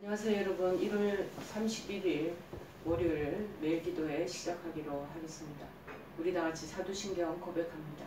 안녕하세요 여러분. 1월 31일 월요일 매일 기도회 시작하기로 하겠습니다. 우리 다같이 사도신경 고백합니다.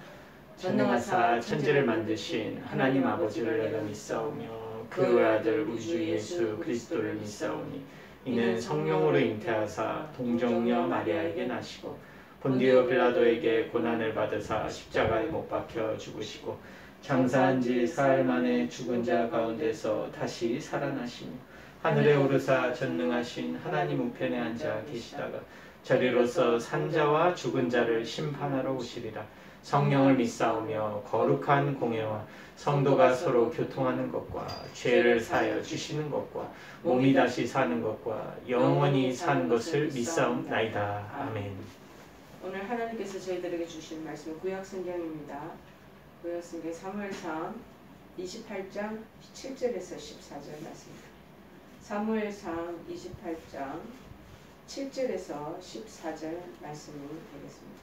전능하사 천지를 만드신 하나님 아버지를 내가 믿사오며 그 아들 우리 주 예수 그리스도를 믿사오니 이는 성령으로 잉태하사 동정녀 마리아에게 나시고 본디오 빌라도에게 고난을 받으사 십자가에 못 박혀 죽으시고 장사한 지 사흘 만에 죽은 자 가운데서 다시 살아나시며 하늘에 오르사 전능하신 하나님 우편에 앉아 계시다가 저리로서 산자와 죽은 자를 심판하러 오시리라. 성령을 믿사오며 거룩한 공예와 성도가 서로 교통하는 것과 죄를 사하여 주시는 것과 몸이 다시 사는 것과 영원히 사는 것을 믿사옵나이다. 아멘. 오늘 하나님께서 저희들에게 주신 말씀은 구약성경입니다. 구약성경 사무엘상 28장 7절에서 14절 말씀입니다. 사무엘상 28장 7절에서 14절 말씀이 되겠습니다.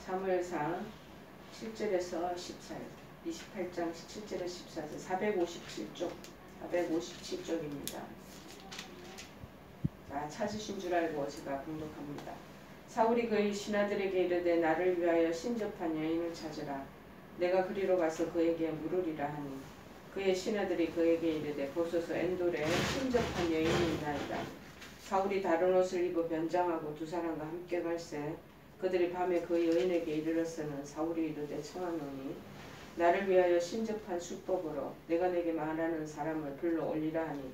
사무엘상 7절에서 14절, 28장 7절에서 14절, 457쪽입니다. 자, 찾으신 줄 알고 제가 봉독합니다. 사울이 그의 신하들에게 이르되 나를 위하여 신접한 여인을 찾으라. 내가 그리로 가서 그에게 물으리라 하니 그의 신하들이 그에게 이르되 보소서 엔돌에 신접한 여인이 있나이다. 사울이 다른 옷을 입어 변장하고 두 사람과 함께 갈새 그들이 밤에 그 여인에게 이르렀으는 사울이 이르되 청하노니 나를 위하여 신접한 수법으로 내가 내게 말하는 사람을 불러 올리라 하니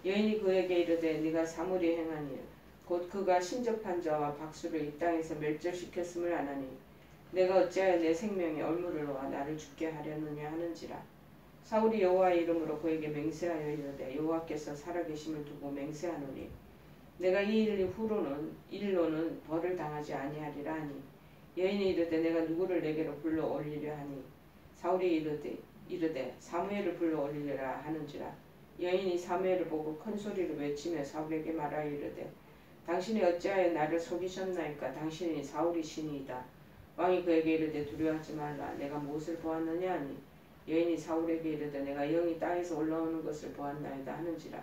여인이 그에게 이르되 네가 사물이 행한 일 곧 그가 신접한 자와 박수를 이 땅에서 멸절시켰음을 아나니 내가 어찌하여 내 생명에 얼물을 놓아 나를 죽게 하려느냐 하는지라. 사울이 여호와의 이름으로 그에게 맹세하여 이르되 여호와께서 살아계심을 두고 맹세하노니 내가 이 일 일로는 벌을 당하지 아니하리라 하니 여인이 이르되 내가 누구를 내게로 불러 올리려 하니 사울이 이르되 사무엘을 불러 올리려라 하는지라. 여인이 사무엘을 보고 큰 소리로 외치며 사울에게 말하여 이르되 당신이 어찌하여 나를 속이셨나이까. 당신이 사울이 신이이다. 왕이 그에게 이르되 두려워하지 말라. 내가 무엇을 보았느냐 하니 여인이 사울에게 이르되 내가 영이 땅에서 올라오는 것을 보았나이다 하는지라.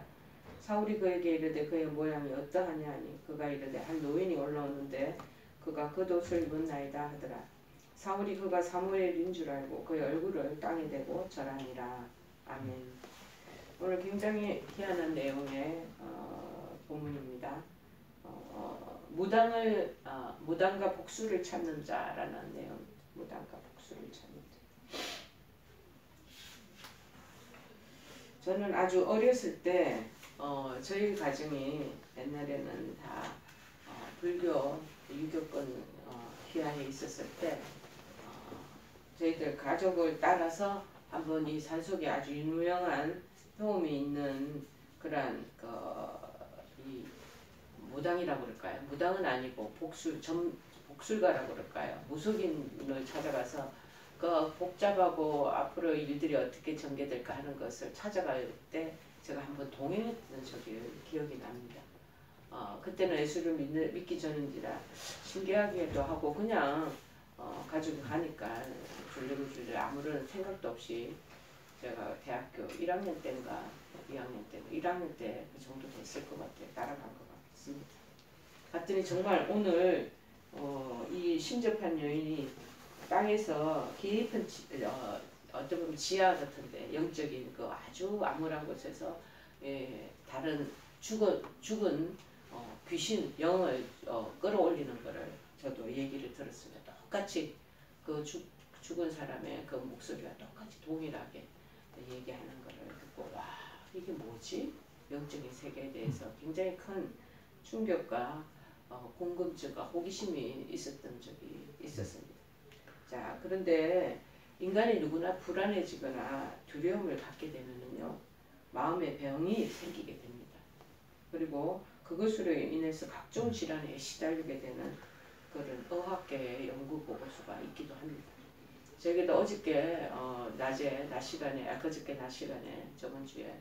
사울이 그에게 이르되 그의 모양이 어떠하냐 하니 그가 이르되 한 노인이 올라오는데 그가 겉옷을 입었나이다 하더라. 사울이 그가 사무엘인 줄 알고 그의 얼굴을 땅에 대고 절하니라. 아멘. 오늘 굉장히 희한한 내용의 본문입니다. 무당과 복수를 찾는 자라는 내용. 무당과 복수를 찾는 자. 저는 아주 어렸을 때 저희 가정이 옛날에는 다 불교 유교권 기아에 있었을 때 저희들 가족을 따라서 한번 이 산속에 아주 유명한 도움이 있는 그런 이 무당이라고 그럴까요? 무당은 아니고 복술가라고 그럴까요? 무속인을 찾아가서 그 복잡하고 앞으로 일들이 어떻게 전개될까 하는 것을 찾아갈 때 제가 한번 동행했던 적이 기억이 납니다. 그때는 예수를 믿기 전인지라 신기하기도 하고 그냥 가족이 가니까 줄리고 아무런 생각도 없이 제가 대학교 1학년 때인가 2학년 때 1학년 때 그 정도 됐을 것 같아요. 따라간 것 같습니다. 갔더니 정말 오늘 이 신접한 여인이 땅에서 깊은 어떤 보면 지하 같은데 영적인 그 아주 암울한 곳에서 다른 죽은 귀신 영을 끌어올리는 거를 저도 얘기를 들었습니다. 똑같이 그 죽은 사람의 그 목소리와 똑같이 동일하게 얘기하는 거를 듣고 와 이게 뭐지? 영적인 세계에 대해서 굉장히 큰 충격과 궁금증과 호기심이 있었던 적이 있었습니다. 자, 그런데 인간이 누구나 불안해지거나 두려움을 갖게 되면요 마음의 병이 생기게 됩니다. 그리고 그것으로 인해서 각종 질환에 시달리게 되는 그런 의학계의 연구 보고서가 있기도 합니다. 저희도 어저께 낮 시간에 그저께 낮 시간에 저번 주에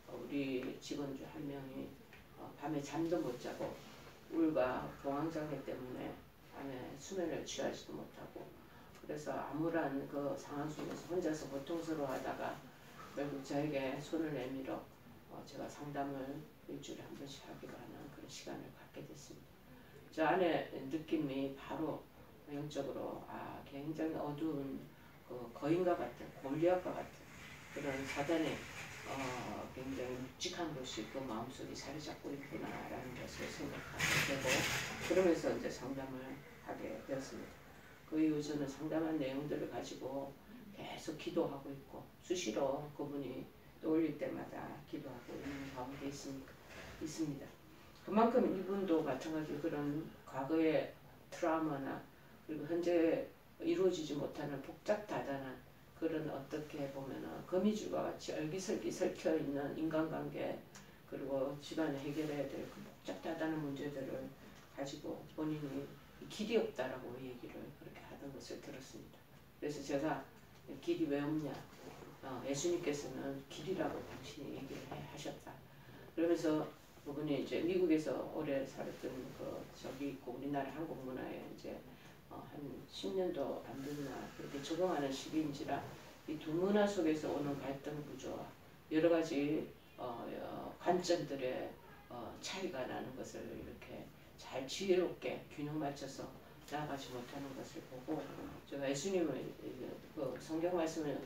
우리 직원 중 한 명이 밤에 잠도 못 자고 울과 공황장애 때문에 밤에 수면을 취하지도 못하고 그래서 암울한 그 상황 속에서 혼자서 고통스러워하다가 결국 저에게 손을 내밀어 제가 상담을 일주일에 한 번씩 하기로 하는 그런 시간을 갖게 됐습니다. 저 안에 느낌이 바로 영적으로 굉장히 어두운 그 거인과 같은 골리앗과 같은 그런 사단의 굉장히 묵직한 것이 그 마음속에 자리 잡고 있구나라는 것을 생각하게 되고 그러면서 이제 상담을 하게 되었습니다. 그 이후 저는 상담한 내용들을 가지고 계속 기도하고 있고 수시로 그분이 떠올릴 때마다 기도하고 있는 가운데 있습니다. 그만큼 이분도 마찬가지로 그런 과거의 트라우마나 그리고 현재 이루어지지 못하는 복잡다단한 그런 어떻게 보면은 거미줄과 같이 얼기설기 설켜 있는 인간관계 그리고 집안에 해결해야 될 그 복잡다단한 문제들을 가지고 본인이 길이 없다라고 얘기를 그렇게 하던 것을 들었습니다. 그래서 제가 길이 왜 없냐? 예수님께서는 길이라고 당신이 얘기를 하셨다. 그러면서 그분이 이제 미국에서 오래 살았던 저기 있고 우리나라 한국 문화에 이제 한 10년도 안 됐나 그렇게 적응하는 시기인지라 이 두 문화 속에서 오는 갈등 구조와 여러 가지 관점들의 차이가 나는 것을 이렇게 잘 지혜롭게 균형 맞춰서 나아가지 못하는 것을 보고 제가 예수님을 그 성경 말씀을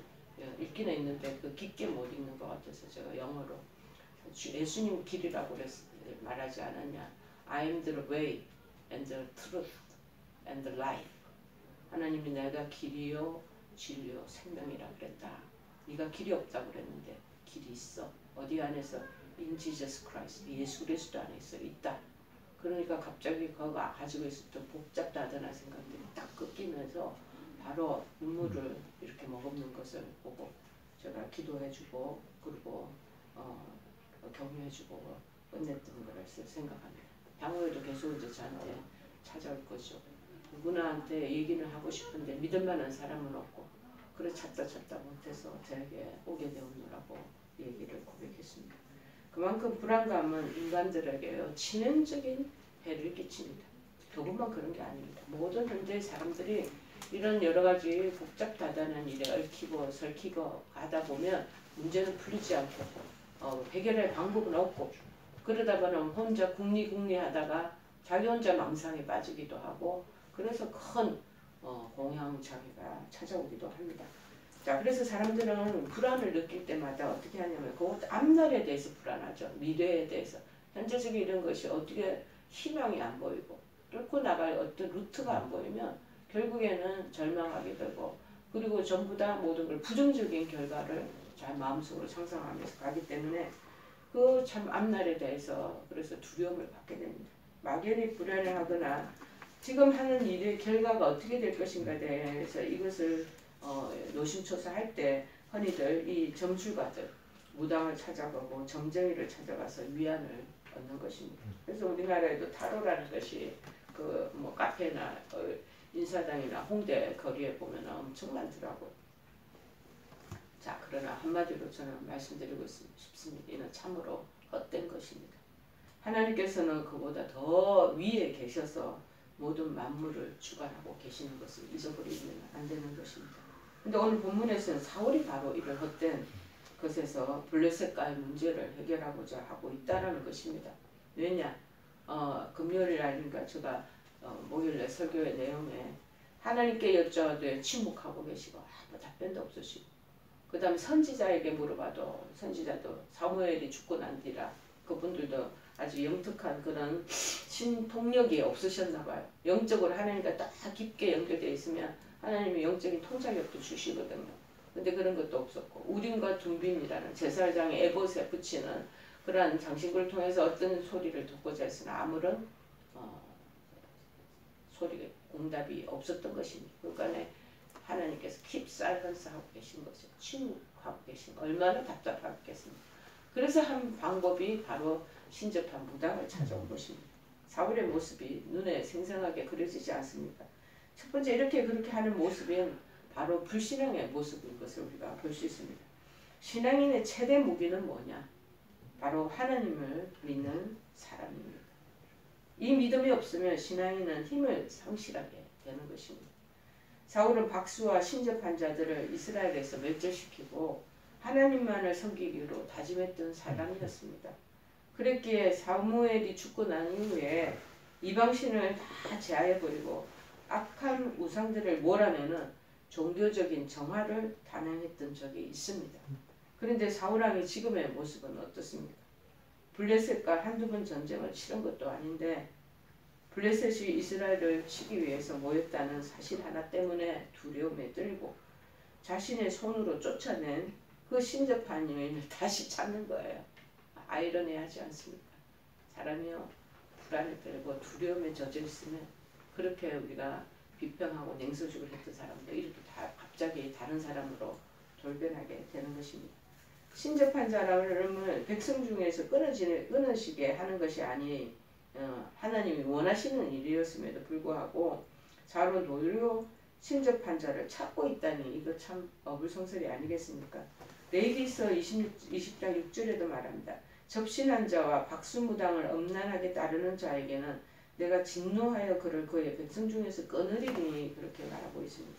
읽기는 있는데 그 깊게 못 읽는 것 같아서 제가 영어로 예수님 길이라고 말하지 않았냐. I am the way and the truth and the life. 하나님이 내가 길이요 진리요 생명이라 그랬다. 네가 길이 없다고 그랬는데 길이 있어. 어디 안에서? In Jesus Christ. 예수 그리스도 안에서 있다. 그러니까 갑자기 그가 가지고 있었던 복잡다단한 생각들이 딱 꺾이면서 바로 눈물을 이렇게 머금는 것을 보고 제가 기도해주고 그리고 격려해주고 끝냈던 것을 생각합니다. 향후에도 계속 이제 저한테 찾아올 거죠. 누구나한테 얘기를 하고 싶은데 믿을 만한 사람은 없고 그래 찾다 못해서 저에게 오게 되었노라고 얘기를 고백했습니다. 그만큼 불안감은 인간들에게 치명적인 해를 끼칩니다. 조금만 그런 게 아닙니다. 모든 현대의 사람들이 이런 여러 가지 복잡다단한 일에 얽히고 설키고 가다 보면 문제는 풀리지 않고 해결할 방법은 없고 그러다 보면 혼자 궁리하다가 자기 혼자 망상에 빠지기도 하고 그래서 큰 공황장애가 찾아오기도 합니다. 자, 그래서 사람들은 불안을 느낄 때마다 어떻게 하냐면 그 앞날에 대해서 불안하죠. 미래에 대해서. 현재적인 이런 것이 어떻게 희망이 안 보이고 뚫고 나갈 어떤 루트가 안 보이면 결국에는 절망하게 되고 그리고 전부 다 모든 걸 부정적인 결과를 잘 마음속으로 상상하면서 가기 때문에 그 참 앞날에 대해서 그래서 두려움을 갖게 됩니다. 막연히 불안을 하거나 지금 하는 일의 결과가 어떻게 될 것인가에 대해서 이것을 노심초사할 때 흔히들 이 점술가들 무당을 찾아가고 점쟁이를 찾아가서 위안을 얻는 것입니다. 그래서 우리나라에도 타로라는 것이 그 뭐 카페나 인사당이나 홍대 거리에 보면 엄청 많더라고요. 자, 그러나 한마디로 저는 말씀드리고 싶습니다. 이는 참으로 헛된 것입니다. 하나님께서는 그보다 더 위에 계셔서 모든 만물을 주관하고 계시는 것을 잊어버리면 안 되는 것입니다. 근데 오늘 본문에서는 사울이 바로 이런 헛된 것에서 블레셋과의 문제를 해결하고자 하고 있다는 것입니다. 왜냐? 금요일 날인가 제가 목요일날 설교의 내용에 하나님께 여쭤도 침묵하고 계시고 아무 답변도 없으시고 그 다음에 선지자에게 물어봐도 선지자도 사무엘이 죽고 난 뒤라 그분들도 아주 영특한 그런 신통력이 없으셨나 봐요. 영적으로 하나님과 딱 깊게 연결되어 있으면 하나님이 영적인 통찰력도 주시거든요. 근데 그런 것도 없었고 우림과 둠빔이라는 제사장의 에봇에 붙이는 그러한 장신구를 통해서 어떤 소리를 듣고자 했으나 아무런 소리 응답이 없었던 것입니다. 그러니까 하나님께서 keep silence 하고 계신 거죠. 침묵하고 계신 거. 얼마나 답답하겠습니까. 그래서 한 방법이 바로 신접한 무당을 찾아온 것입니다. 사울의 모습이 눈에 생생하게 그려지지 않습니까? 첫 번째 이렇게 그렇게 하는 모습은 바로 불신앙의 모습인 것을 우리가 볼 수 있습니다. 신앙인의 최대 무기는 뭐냐? 바로 하나님을 믿는 사람입니다. 이 믿음이 없으면 신앙인은 힘을 상실하게 되는 것입니다. 사울은 박수와 신접한 자들을 이스라엘에서 멸절시키고 하나님만을 섬기기로 다짐했던 사람이었습니다. 그랬기에 사무엘이 죽고 난 이후에 이방신을 다 제하해버리고 악한 우상들을 몰아내는 종교적인 정화를 단행했던 적이 있습니다. 그런데 사울왕의 지금의 모습은 어떻습니까? 블레셋과 한두 번 전쟁을 치른 것도 아닌데 블레셋이 이스라엘을 치기 위해서 모였다는 사실 하나 때문에 두려움에 떨고 자신의 손으로 쫓아낸 그 신접한 여인을 다시 찾는 거예요. 아이러니하지 않습니까? 사람이요 불안에 떨고 두려움에 젖어 있으면 그렇게 우리가 비평하고 냉소적으로 했던 사람도 이렇게 다 갑자기 다른 사람으로 돌변하게 되는 것입니다. 신접한 사람을 백성 중에서 끊으시게 하는 것이 아니 하나님이 원하시는 일이었음에도 불구하고 사울은 도리어 신접한 자를 찾고 있다니 이거 참 어불성설이 아니겠습니까? 레위기서 20장 6절에도 말합니다. 접신한 자와 박수무당을 엄란하게 따르는 자에게는 내가 진노하여 그를 그의 백성 중에서 끊으리니 그렇게 말하고 있습니다.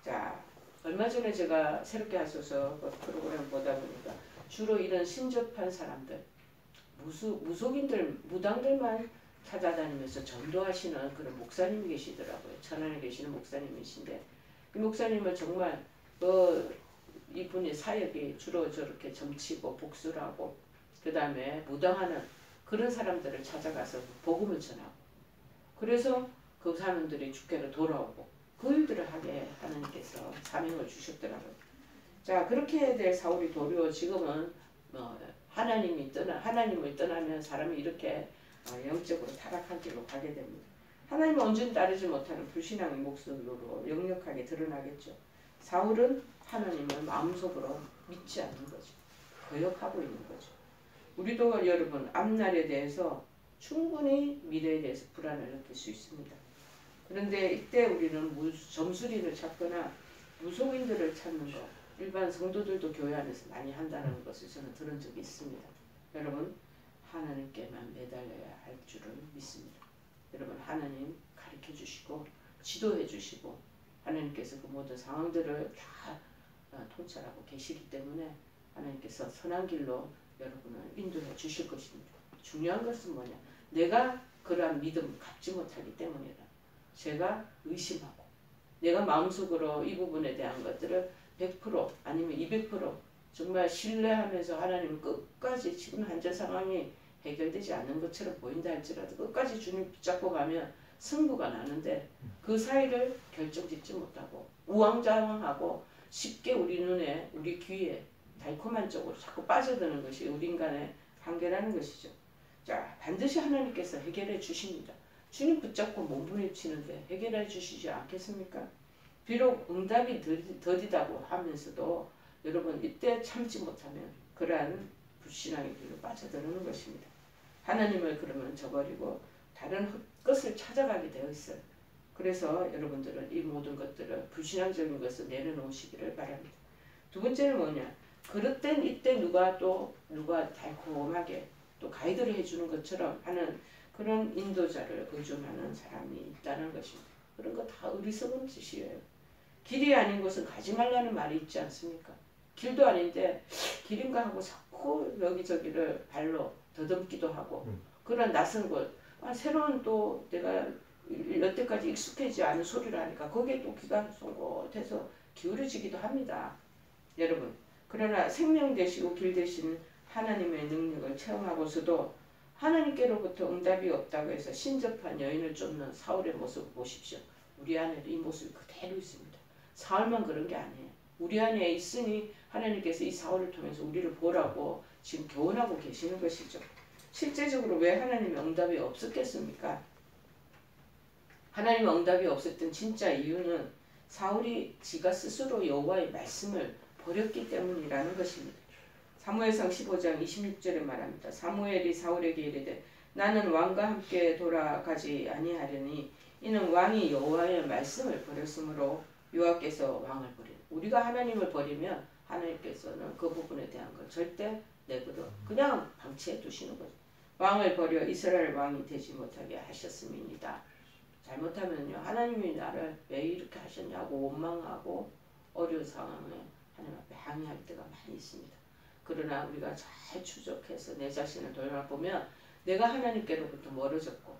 자, 얼마 전에 제가 새롭게 하소서 프로그램 보다 보니까 주로 이런 신접한 사람들, 무속인들, 무당들만 찾아다니면서 전도하시는 그런 목사님이 계시더라고요. 천안에 계시는 목사님이신데 이 목사님은 정말 이분의 사역이 주로 저렇게 점치고 복수하고 그 다음에 무당하는 그런 사람들을 찾아가서 복음을 전하고 그래서 그 사람들이 주께로 돌아오고 그 일들을 하게 하나님께서 사명을 주셨더라고요. 자, 그렇게 될 사울이 도리어 지금은 하나님을 떠나면 사람이 이렇게 영적으로 타락한 길로 가게 됩니다. 하나님을 온전히 따르지 못하는 불신앙의 모습으로 역력하게 드러나겠죠. 사울은 하나님을 마음속으로 믿지 않는 거죠. 거역하고 있는 거죠. 우리도 여러분 앞날에 대해서 충분히 미래에 대해서 불안을 느낄 수 있습니다. 그런데 이때 우리는 점수리를 찾거나 무속인들을 찾는 것, 일반 성도들도 교회 안에서 많이 한다는 것을 저는 들은 적이 있습니다. 여러분 하나님께만 매달려야 할 줄을 믿습니다. 여러분 하나님 가르쳐 주시고 지도해 주시고 하나님께서 그 모든 상황들을 다 통찰하고 계시기 때문에 하나님께서 선한 길로 여러분을 인도해 주실 것입니다. 중요한 것은 뭐냐? 내가 그러한 믿음 갖지 못하기 때문이다. 제가 의심하고 내가 마음속으로 이 부분에 대한 것들을 100% 아니면 200% 정말 신뢰하면서 하나님 끝까지 지금 현재 상황이 해결되지 않는 것처럼 보인다 할지라도 끝까지 주님 붙잡고 가면 승부가 나는데 그 사이를 결정짓지 못하고 우왕좌왕하고 쉽게 우리 눈에 우리 귀에 달콤한 쪽으로 자꾸 빠져드는 것이 우리 인간의 한계라는 것이죠. 자, 반드시 하나님께서 해결해 주십니다. 주님 붙잡고 몸부림치는데 해결해 주시지 않겠습니까? 비록 응답이 더디다고 하면서도 여러분 이때 참지 못하면 그러한 불신앙의 길로 빠져드는 것입니다. 하나님을 그러면 저버리고 다른 헛것을 찾아가게 되어 있어요. 그래서 여러분들은 이 모든 것들을 불신앙적인 것을 내려놓으시기를 바랍니다. 두 번째는 뭐냐? 그릇된 이때 누가 달콤하게 또 가이드를 해주는 것처럼 하는 그런 인도자를 의존하는 사람이 있다는 것입니다. 그런 거 다 어리석은 짓이에요. 길이 아닌 곳은 가지 말라는 말이 있지 않습니까? 길도 아닌데 길인가 하고 자꾸 여기저기를 발로 더듬기도 하고 그런 낯선 곳, 새로운 또 내가 여태까지 익숙하지 않은 소리를 하니까 거기에 또 귀가 송곳해서 기울어지기도 합니다. 여러분, 그러나 생명 되시고 길 되시는 하나님의 능력을 체험하고서도 하나님께로부터 응답이 없다고 해서 신접한 여인을 쫓는 사울의 모습을 보십시오. 우리 안에도 이 모습이 그대로 있습니다. 사울만 그런 게 아니에요. 우리 안에 있으니 하나님께서 이 사울을 통해서 우리를 보라고 지금 교훈하고 계시는 것이죠. 실제적으로 왜 하나님의 응답이 없었겠습니까? 하나님의 응답이 없었던 진짜 이유는 사울이 지가 스스로 여호와의 말씀을 버렸기 때문이라는 것입니다. 사무엘상 15장 26절에 말합니다. 사무엘이 사울에게 이르되 나는 왕과 함께 돌아가지 아니하려니 이는 왕이 여호와의 말씀을 버렸으므로 여호와께서 왕을 버리라. 우리가 하나님을 버리면 하나님께서는 그 부분에 대한 걸 절대 내버려 그냥 방치해 두시는 거죠. 왕을 버려 이스라엘 왕이 되지 못하게 하셨음이니이다. 잘못하면요 하나님이 나를 왜 이렇게 하셨냐고 원망하고 어려운 상황에 하나님 앞에 항의할 때가 많이 있습니다. 그러나 우리가 잘 추적해서 내 자신을 돌아보면 내가 하나님께로부터 멀어졌고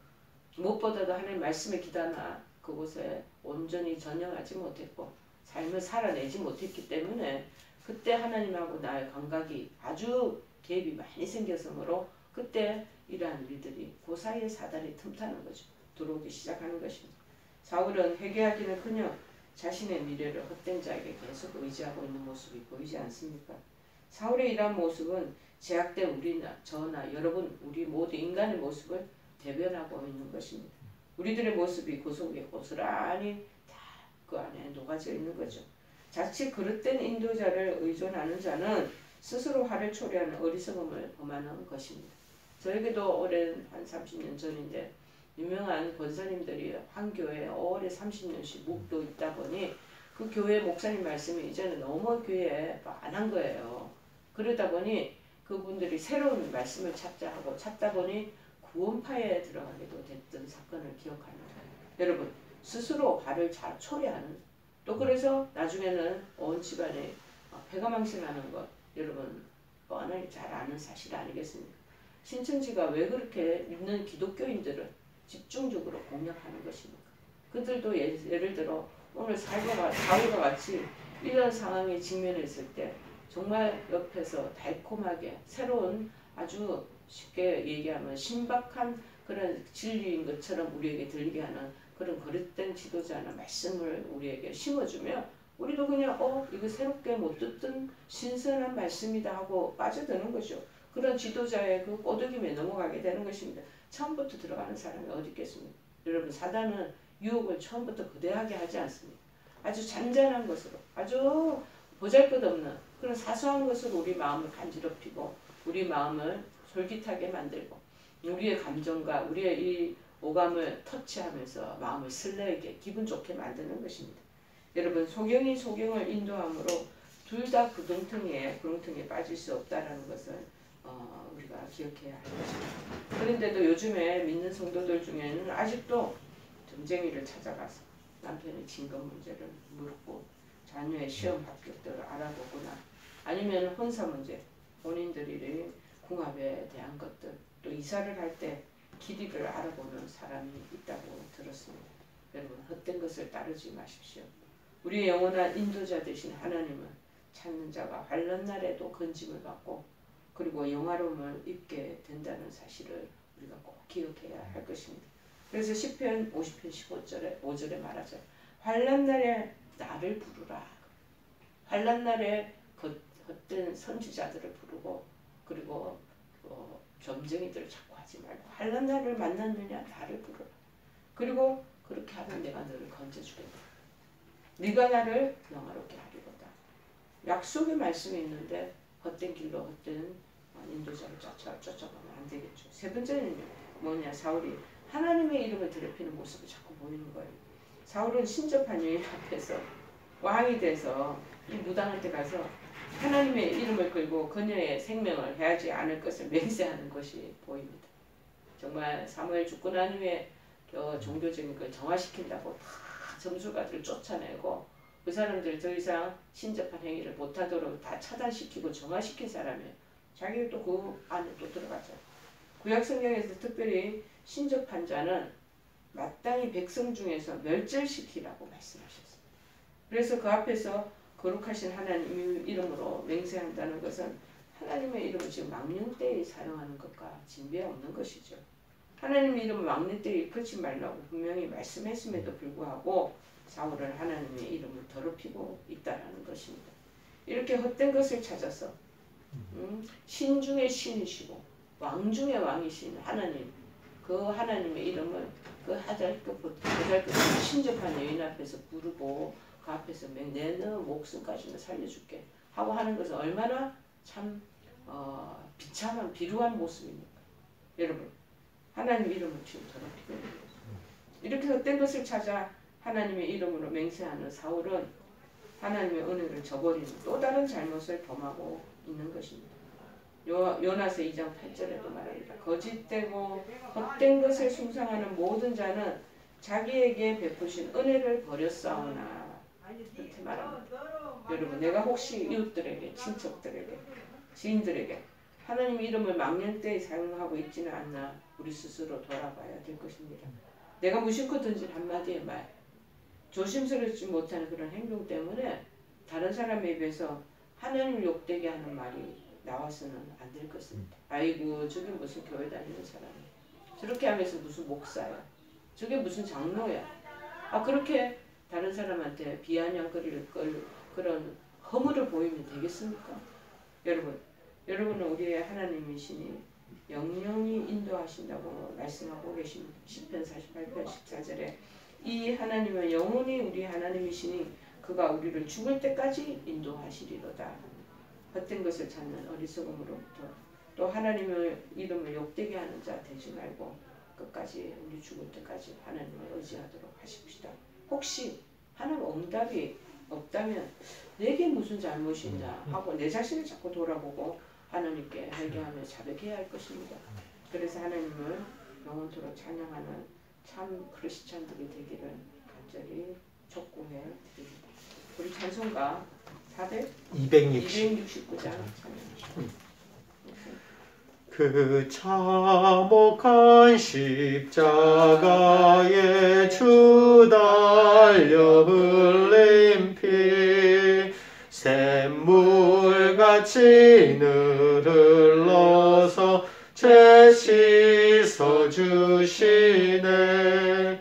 무엇보다도 하나님 말씀에 기다나 그곳에 온전히 전념하지 못했고 삶을 살아내지 못했기 때문에 그때 하나님하고 나의 감각이 아주 갭이 많이 생겼으므로 그때 이러한 일들이 그 사이에 사단이 틈타는 거죠. 들어오기 시작하는 것입니다. 사울은 회개하기는커녕 자신의 미래를 헛된 자에게 계속 의지하고 있는 모습이 보이지 않습니까? 사울의 이러한 모습은 제약된 우리나 저나 여러분 우리 모두 인간의 모습을 대변하고 있는 것입니다. 우리들의 모습이 그 속에 고스란히 다 그 안에 녹아져 있는 거죠. 자칫 그릇된 인도자를 의존하는 자는 스스로 화를 초래하는 어리석음을 범하는 것입니다. 저에게도 오랜 한 30년 전인데 유명한 권사님들이 한 교회에 오래 30년씩 묵도 있다 보니 그 교회 목사님 말씀이 이제는 너무 교회에 많은 거예요. 그러다 보니 그분들이 새로운 말씀을 찾자 하고 찾다 보니 구원파에 들어가기도 됐던 사건을 기억합니다. 여러분 스스로 화를 잘 초래하는 또 그래서 나중에는 온 집안이 패가망신하는 것 여러분 뻔히 잘 아는 사실 아니겠습니까? 신천지가 왜 그렇게 믿는 기독교인들을 집중적으로 공략하는 것입니까? 그들도 예를 들어 오늘 사울과 같이 이런 상황에 직면했을 때 정말 옆에서 달콤하게 새로운 아주 쉽게 얘기하면 신박한 그런 진리인 것처럼 우리에게 들리게 하는 그런 거릇된 지도자나 말씀을 우리에게 심어주면 우리도 그냥 이거 새롭게 못 듣던 신선한 말씀이다 하고 빠져드는 거죠. 그런 지도자의 그 꼬드김에 넘어가게 되는 것입니다. 처음부터 들어가는 사람이 어디 있겠습니까? 여러분 사단은 유혹을 처음부터 거대하게 하지 않습니다. 아주 잔잔한 것으로 아주 보잘것없는 그런 사소한 것으로 우리 마음을 간지럽히고 우리 마음을 솔깃하게 만들고 우리의 감정과 우리의 이 오감을 터치하면서 마음을 설레게 기분 좋게 만드는 것입니다. 여러분 소경이 소경을 인도함으로 둘 다 구렁텅이에 빠질 수 없다는 것을 우리가 기억해야 할 것입니다. 그런데도 요즘에 믿는 성도들 중에는 아직도 점쟁이를 찾아가서 남편의 진급 문제를 물고 자녀의 시험 합격들을 알아보거나 아니면 혼사 문제, 본인들이 궁합에 대한 것들 또 이사를 할 때 길이를 알아보는 사람이 있다고 들었습니다. 여러분 헛된 것을 따르지 마십시오. 우리의 영원한 인도자 되신 하나님은 찾는 자가 환난 날에도 건짐을 받고 그리고 영화로움을 입게 된다는 사실을 우리가 꼭 기억해야 할 것입니다. 그래서 시편 50편 5절에 말하죠. 환난 날에 나를 부르라. 환난 날에 헛된 선지자들을 부르고 그리고 점쟁이들을 자꾸 하지 말고 환난 날을 만났느냐 나를 부르라. 그리고 그렇게 하면 내가 너를 건져주겠다. 네가 나를 영화롭게 하리로다. 약속의 말씀이 있는데 헛된 길로 헛된 인도자를 쫓아가면 안 되겠죠. 세 번째는요. 뭐냐 사울이 하나님의 이름을 더럽히는 모습을 자꾸 보이는 거예요. 사울은 신접한 여인 앞에서 왕이 돼서 이 무당한테 가서 하나님의 이름을 끌고 그녀의 생명을 해하지 않을 것을 맹세하는 것이 보입니다. 정말 사무엘 죽고 난 후에 종교적인 걸 정화시킨다고 다 점술가들을 쫓아내고 그 사람들 더 이상 신접한 행위를 못하도록 다 차단시키고 정화시킨 사람이에요. 자기가 또 그 안에 또 들어가죠. 구약성경에서 특별히 신접한 자는 마땅히 백성 중에서 멸절시키라고 말씀하셨어요. 그래서 그 앞에서 거룩하신 하나님 이름으로 맹세한다는 것은 하나님의 이름을 지금 망령 때에 사용하는 것과 진배 없는 것이죠. 하나님의 이름을 망령 때에 일컫지 말라고 분명히 말씀했음에도 불구하고 사울은 하나님의 이름을 더럽히고 있다는 것입니다. 이렇게 헛된 것을 찾아서 신 중의 신이시고 왕 중의 왕이신 하나님 그 하나님의 이름을 그 보잘것없는 신접한 여인 앞에서 부르고 그 앞에서 내 목숨까지는 살려줄게 하고 하는 것은 얼마나 참 비참한 비루한 모습입니까? 여러분 하나님 이름을 지금 더럽히고 있는 거죠. 이렇게 헛된 것을 찾아 하나님의 이름으로 맹세하는 사울은 하나님의 은혜를 저버리는 또 다른 잘못을 범하고 있는 것입니다. 요나서 2장 8절에도 말합니다. 거짓되고 헛된 것을 숭상하는 모든 자는 자기에게 베푸신 은혜를 버렸사오나 그렇게 말합니다. 여러분, 내가 혹시 이웃들에게, 친척들에게, 지인들에게 하나님 이름을 망령되이 사용하고 있지는 않나 우리 스스로 돌아봐야 될 것입니다. 내가 무심코 던진 한마디의 말, 조심스럽지 못하는 그런 행동 때문에 다른 사람에 입에서 하나님을 욕되게 하는 말이 나와서는 안 될 것입니다. 아이고, 저게 무슨 교회 다니는 사람이야. 저렇게 하면서 무슨 목사야. 저게 무슨 장로야. 그렇게 다른 사람한테 비아냥거릴 그런 허물을 보이면 되겠습니까? 여러분은 우리의 하나님이시니 영영이 인도하신다고 말씀하고 계신 시편 48편 14절에 이 하나님은 영원히 우리 하나님이시니 그가 우리를 죽을 때까지 인도하시리로다. 헛된 것을 찾는 어리석음으로부터 또 하나님의 이름을 욕되게 하는 자 되지 말고 끝까지 우리 죽을 때까지 하나님을 의지하도록 하십시다. 혹시 하나님 응답이 없다면 내게 무슨 잘못이 있나 하고 내 자신을 자꾸 돌아보고 하나님께 회개하며 자백해야 할 것입니다. 그래서 하나님을 영원토록 찬양하는 참 크리스찬들이 되기를 간절히 촉구해 드립니다. 우리 찬송가 269장 찬양합니다. 그 참혹한 십자가에 주 달려 흘린 피 샘물같이 늘 흘러서 죄 씻어주시네.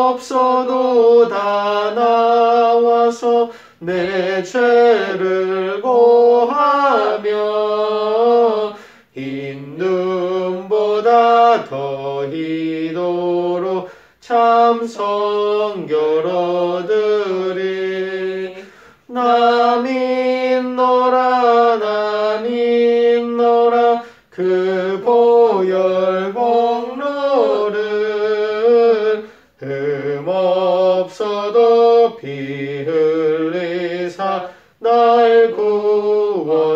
값없어도 다 나와서 내 죄를 고하며 흰 눈보다 더 희도록 참 성결 얻으리. 나 믿노라 그 보혈 공로를 흠없어도 피 흘리사 날 구원하셨네.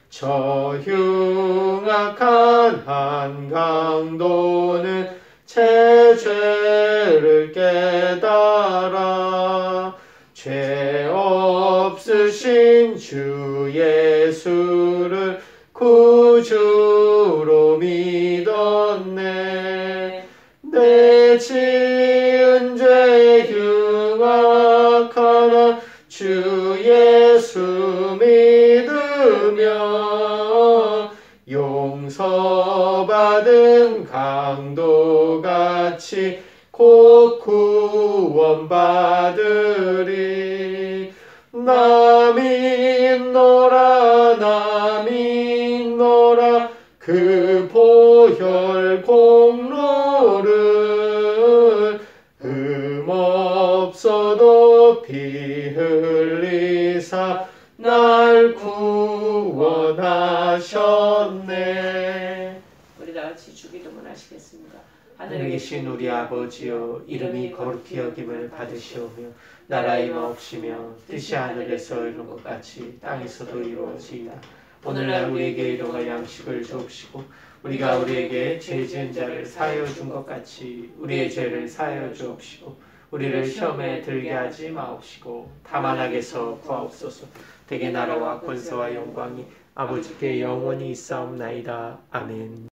저 흉악한 한강도는 제 죄를 깨달아 죄 없으신 주 예수를 구주로 믿었네. 내 지은 죄 흉악하나 주 예수 믿으며 용서받은 강도같이 곧 구원받으리. 나 믿노라 그 보혈 공로를 흠없어도 피 흘리사 날 구원하셨네. 우리 다같이 주기도문 하시겠습니다. 하늘에 계신 우리 아버지여, 이름이 거룩히 여김을 받으시오며 나라의 마옵시며 뜻이 하늘에서 이룬 것 같이 땅에서도 이루어지이다. 오늘날 우리에게 일용할 양식을 주옵시고 우리가 우리에게 죄 지은 자를 사하여 준 것 같이 우리의 죄를 사하여 주옵시고 우리를 시험에 들게 하지 마옵시고 다만 악에서 구하옵소서. 대개 나라와 권세와 영광이 아버지께 영원히 있사옵나이다. 아멘.